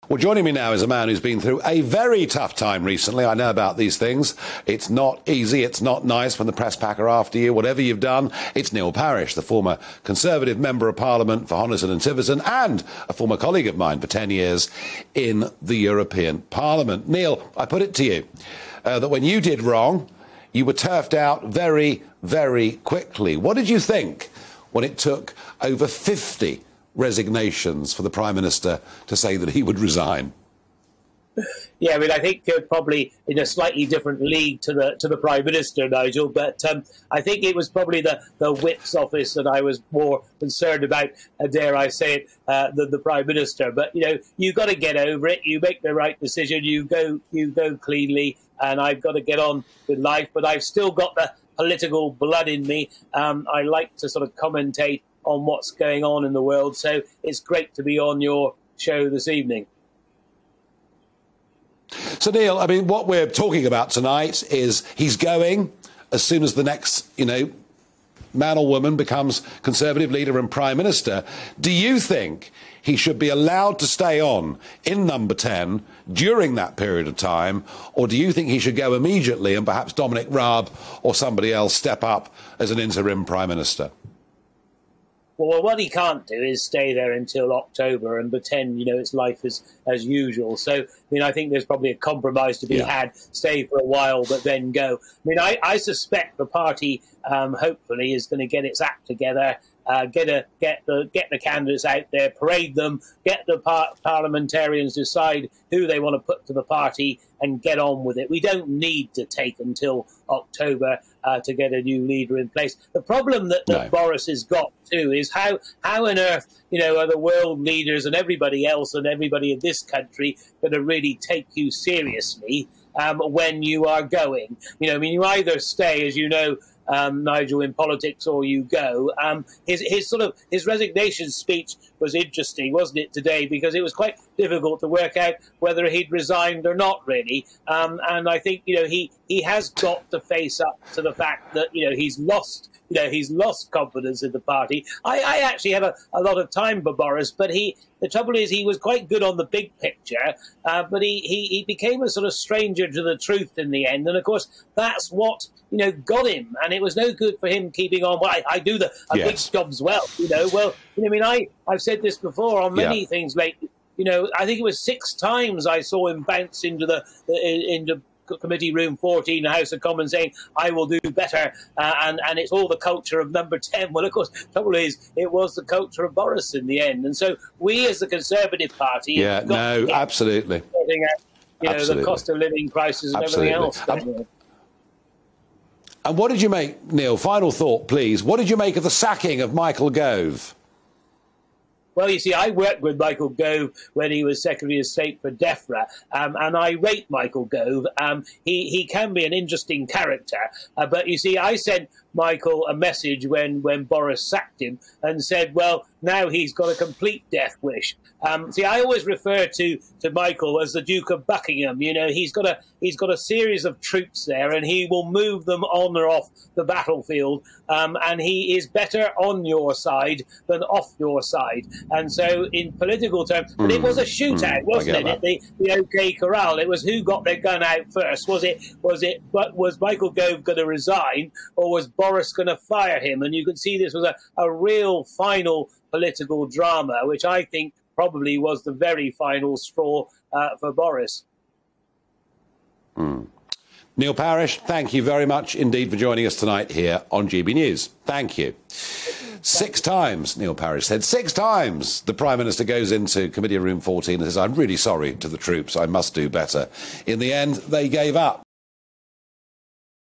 Well, joining me now is a man who's been through a very tough time recently. I know about these things. It's not easy. It's not nice when the press pack are after you, whatever you've done. It's Neil Parish, the former Conservative Member of Parliament for Hoddesdon and Tiverton and a former colleague of mine for 10 years in the European Parliament. Neil, I put it to you that when you did wrong, you were turfed out very, very quickly. What did you think when it took over 50 resignations for the Prime Minister to say that he would resign? Yeah, I mean, I think probably in a slightly different league to the Prime Minister, Nigel, but I think it was probably the Whip's office that I was more concerned about, dare I say it, than the Prime Minister. But, you know, you've got to get over it. You make the right decision. You go cleanly, and I've got to get on with life. But I've still got the political blood in me. I like to sort of commentate on what's going on in the world. So it's great to be on your show this evening. So, Neil, I mean, what we're talking about tonight is he's going as soon as the next, man or woman becomes Conservative leader and Prime Minister. Do you think he should be allowed to stay on in number 10 during that period of time, or do you think he should go immediately and perhaps Dominic Raab or somebody else step up as an interim Prime Minister? Well, what he can't do is stay there until October and pretend, it's life as usual. So, I mean, I think there's probably a compromise to be had, stay for a while, but then go. I mean, I suspect the party, hopefully, is going to get its act together, get the candidates out there, parade them, get the parliamentarians decide who they want to put to the party and get on with it. We don't need to take until October to get a new leader in place. The problem that Boris has got too is how on earth are the world leaders and everybody else and everybody in this country going to really take you seriously when you are going? I mean, you either stay, as you know, Nigel, in politics, or you go. His resignation speech was interesting, wasn't it, today? Because it was quite difficult to work out whether he'd resigned or not, really. And I think he has got to face up to the fact that he's lost. He's lost confidence in the party. I actually have a lot of time for Boris, but the trouble is he was quite good on the big picture, but he became a sort of stranger to the truth in the end. And, of course, that's what, got him. And it was no good for him keeping on. Well, I do the big jobs well, Well, I mean, I've said this before on many things lately. I think it was 6 times I saw him bounce into into Committee Room 14, the House of Commons, saying, I will do better, and it's all the culture of number 10. Well, of course, the trouble is, it was the culture of Boris in the end. And so we, as the Conservative Party... Yeah, no, absolutely. The cost of living crisis and everything else. And what did you make, Neil, final thought, please, what did you make of the sacking of Michael Gove? Well, you see, I worked with Michael Gove when he was Secretary of State for DEFRA, and I rate Michael Gove. He can be an interesting character, but you see, I sent Michael a message when Boris sacked him and said, well, now he's got a complete death wish. See, I always refer to Michael as the Duke of Buckingham. He's got a series of troops there, and he will move them on or off the battlefield. And he is better on your side than off your side. And so, in political terms, but it was a shootout, wasn't it? At the OK Corral, it was who got their gun out first. Was Michael Gove going to resign, or was Boris going to fire him? And you could see this was a real final political drama, which I think probably was the very final straw for Boris. Neil Parish, thank you very much indeed for joining us tonight here on GB News. Thank you. 6 times, Neil Parish said, 6 times the Prime Minister goes into Committee Room 14 and says, I'm really sorry to the troops, I must do better. In the end, they gave up.